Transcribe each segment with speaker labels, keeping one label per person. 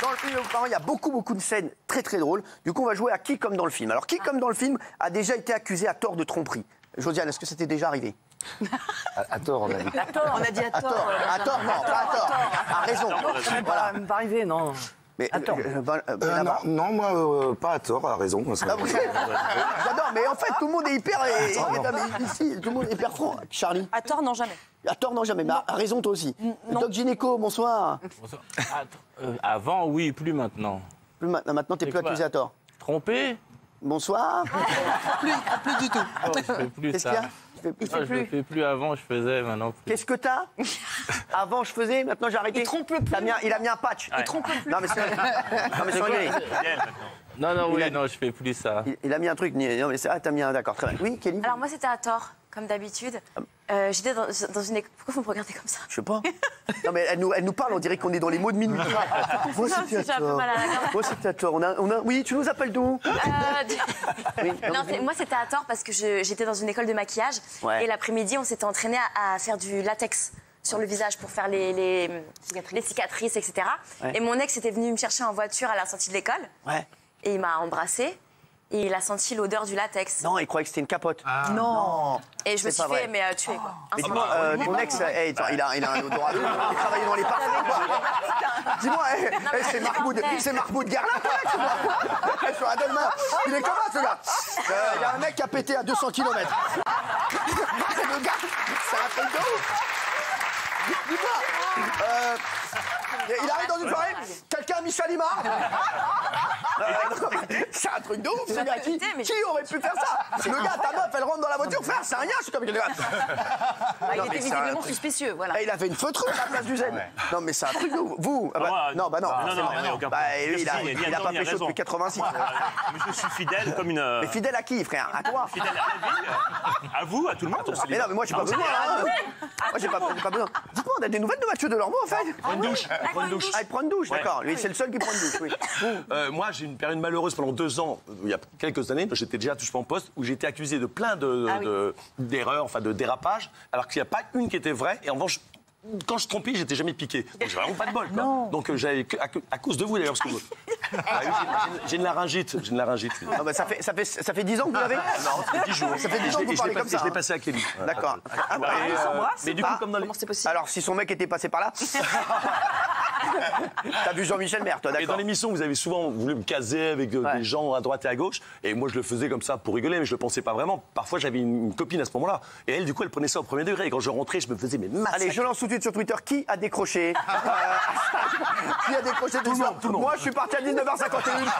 Speaker 1: Dans le film de vos parents, il y a beaucoup de scènes très drôles. Du coup, on va jouer à qui comme dans le film. Alors, qui comme dans le film a déjà été accusé à tort de tromperie? Josiane, est-ce que c'était déjà arrivé?
Speaker 2: À tort, on a dit.
Speaker 3: À tort, on a dit à tort.
Speaker 1: À tort, non, pas à tort. À raison.
Speaker 3: Voilà. Pas arrivé, non.
Speaker 1: Mais,
Speaker 3: à tort.
Speaker 2: Non, moi, pas à tort, à raison.
Speaker 1: J'adore, mais en fait, tout le monde est hyper... Ici, tout le monde est hyper franc. Charlie?
Speaker 4: À tort, non, jamais.
Speaker 1: À tort, non, jamais. Mais à raison, toi aussi. Doc Gynéco, bonsoir.
Speaker 5: Bonsoir. Avant, oui, plus maintenant.
Speaker 1: Maintenant, t'es plus accusé à tort.
Speaker 5: Trompé?
Speaker 1: Bonsoir.
Speaker 4: Plus du tout.
Speaker 5: Oh, je fais plus
Speaker 1: Qu'est-ce
Speaker 5: ça.
Speaker 1: qu'il y a?
Speaker 5: Je le fais plus avant, je faisais, maintenant plus.
Speaker 1: Qu'est-ce que t'as? Avant, je faisais, maintenant j'ai arrêté.
Speaker 4: Il trompe le plus.
Speaker 1: Il a mis un patch.
Speaker 4: Il trompe le plus.
Speaker 1: Non, mais c'est rigoler.
Speaker 5: Non, je fais plus ça.
Speaker 1: Il a mis un truc. Non, mais c'est... Ah, t'as mis un... D'accord, très bien. Oui, Kelly?
Speaker 6: Alors moi c'était à tort, comme d'habitude. J'étais dans une école... Pourquoi vous me regardez comme ça?
Speaker 1: Je sais pas. Non, mais elle nous parle, on dirait qu'on est dans les mots de minuit. Moi, c'était à tort. Moi, c'était à tort. Oui, tu nous appelles d'où? Oui,
Speaker 6: Non, moi c'était à tort parce que j'étais dans une école de maquillage.
Speaker 1: Ouais.
Speaker 6: Et l'après-midi, on s'était entraîné à faire du latex sur le visage pour faire les cicatrices, etc.
Speaker 1: Ouais.
Speaker 6: Et mon ex était venu me chercher en voiture à la sortie de l'école.
Speaker 1: Ouais.
Speaker 6: Et il m'a embrassée. Et il a senti l'odeur du latex.
Speaker 1: Non, il croyait que c'était une capote.
Speaker 3: Non.
Speaker 6: Et je me
Speaker 1: C'est
Speaker 6: suis
Speaker 1: pas
Speaker 6: fait
Speaker 1: vrai.
Speaker 6: tuer, quoi.
Speaker 1: Mais dis-moi, ton ex, il a un odorat de... Il travaille dans les parfums, quoi. Dis-moi, c'est Mahmoud Garlin, ton ex, ou quoi? Sur la donne-main. Il est comment, ce gars? Il y a un mec qui a pété à 200 km. Le gars, c'est un truc de ouf. Dis-moi, il arrive dans une soirée, quelqu'un a mis Chalimard. C'est un truc de ouf, ce gars. Qui aurait pu faire ça? Le gars, ta meuf, elle rentre dans la voiture, frère, c'est rien, je suis comme...
Speaker 4: Il était visiblement suspicieux, voilà.
Speaker 1: Il a fait une feutre à la place du zen. Non, mais c'est un truc de ouf. Vous? Non, bah non.
Speaker 7: aucun
Speaker 1: Bah, lui, il a
Speaker 7: ni
Speaker 1: pas
Speaker 7: Anton, ni
Speaker 1: fait chaud
Speaker 7: raison.
Speaker 1: depuis 86.
Speaker 7: Mais je suis fidèle comme une.
Speaker 1: Mais fidèle à qui, frère? À toi?
Speaker 7: Fidèle à la vie, à vous, à tout le monde.
Speaker 1: Mais non, mais moi, j'ai pas besoin. Moi, j'ai pas besoin. Dites-moi, on a des nouvelles de Mathieu Delormeau, en fait?
Speaker 7: Prends une douche.
Speaker 1: Ah, il prend une douche, d'accord. Lui, c'est le seul qui prend une douche, oui.
Speaker 8: Moi, j'ai une période malheureuse pendant 2 ans, il y a quelques années, j'étais déjà à Touche pas mon poste, où j'ai été accusé de plein d'erreurs, enfin de dérapages, alors qu'il n'y a pas une qui était vraie. Et en revanche, quand je trompais, j'étais jamais piqué. Donc j'ai vraiment pas de bol, quoi. Donc j'avais à cause de vous d'ailleurs, parce que j'ai une laryngite. J'ai une laryngite.
Speaker 1: Ah, bah, ça fait 10 ans que vous l'avez?
Speaker 8: Non, ça fait 10 jours.
Speaker 1: Ça fait 10 ans que vous parlez comme ça.
Speaker 8: Je l'ai passé à Kelly.
Speaker 1: D'accord.
Speaker 8: Mais du coup, comme dans les...
Speaker 4: Comment c'est possible?
Speaker 1: Alors, si son mec était passé par là? T'as vu Jean-Michel Maire, toi,
Speaker 8: Et dans
Speaker 1: d'accord?
Speaker 8: l'émission, vous avez souvent voulu me caser avec des gens à droite et à gauche. Et moi, je le faisais comme ça pour rigoler, mais je le pensais pas vraiment. Parfois, j'avais une copine à ce moment-là. Et elle, du coup, elle prenait ça au premier degré. Et quand je rentrais, je me faisais massacrer.
Speaker 1: Allez, je lance tout de suite sur Twitter. Qui a décroché? Qui a décroché tout ça? Moi, je suis parti à 19h51.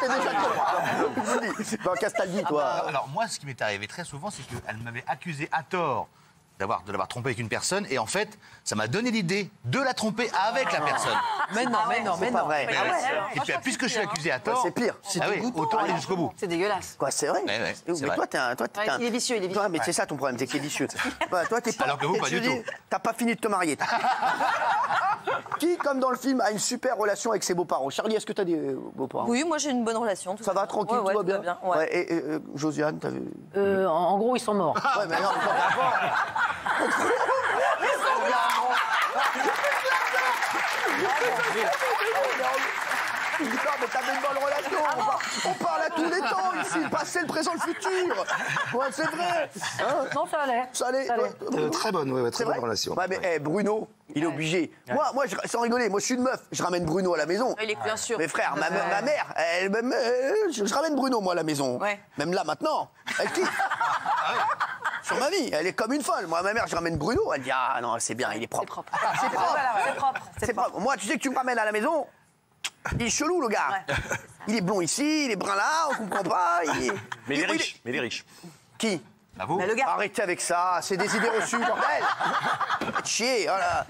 Speaker 1: J'étais déjà con. Je vous le dis. Bon, Castaldi, toi.
Speaker 9: Alors moi, ce qui m'est arrivé très souvent, c'est qu'elle m'avait accusé à tort de l'avoir trompé avec une personne, et en fait, ça m'a donné l'idée de la tromper avec la personne.
Speaker 3: Mais non.
Speaker 1: C'est pas vrai.
Speaker 9: Et puis, puisque je suis accusé à tort,
Speaker 1: C'est pire.
Speaker 9: autant aller jusqu'au bout.
Speaker 4: C'est dégueulasse.
Speaker 1: Quoi, c'est vrai?
Speaker 9: Ouais,
Speaker 1: Mais
Speaker 9: c'est vrai.
Speaker 1: toi, t'es un...
Speaker 4: Il est vicieux, il est vicieux.
Speaker 1: Toi, mais c'est ça ton problème, c'est qu'il est vicieux. Toi, t'es pas...
Speaker 9: Alors que vous, pas du tout.
Speaker 1: T'as pas fini de te marier. Qui, comme dans le film, a une super relation avec ses beaux-parents? Charlie, est-ce que t'as des beaux-parents?
Speaker 4: Oui, moi j'ai une bonne relation.
Speaker 1: Ça va tranquille,
Speaker 4: Ouais,
Speaker 1: tout va
Speaker 4: tout
Speaker 1: bien?
Speaker 4: ouais.
Speaker 1: Ouais, et Josiane, t'as vu?
Speaker 3: En gros, ils sont morts.
Speaker 1: Ouais, mais non, Non, mais t'avais une bonne relation. On parle à tous les temps ici, le passé, le présent, le futur. Ouais, c'est vrai. Hein?
Speaker 3: Non, ça allait.
Speaker 1: Ça allait.
Speaker 2: Très bonne, ouais, très
Speaker 1: C'est
Speaker 2: bonne
Speaker 1: vrai?
Speaker 2: relation.
Speaker 1: Ouais, mais Bruno, il est obligé. Moi, sans rigoler, moi je suis une meuf, je ramène Bruno à la maison.
Speaker 4: Il est bien sûr.
Speaker 1: Mes frères, ma mère, je ramène Bruno, moi, à la maison.
Speaker 4: Ouais.
Speaker 1: Même là, maintenant. Elle kiffe. Sur ma vie, elle est comme une folle. Moi, ma mère, je ramène Bruno, elle dit ah non, c'est bien, il est propre.
Speaker 4: C'est propre. C'est propre.
Speaker 1: C'est propre. Moi, tu sais que tu me ramènes à la maison, il est chelou, le gars.
Speaker 4: Ouais.
Speaker 1: Il est blond ici, il est brun là, on comprend pas.
Speaker 8: Mais il est riche. Mais il est riche.
Speaker 1: Qui?
Speaker 9: À vous.
Speaker 4: Le gars.
Speaker 1: Arrêtez avec ça, c'est des idées reçues, bordel. Faites chier, voilà.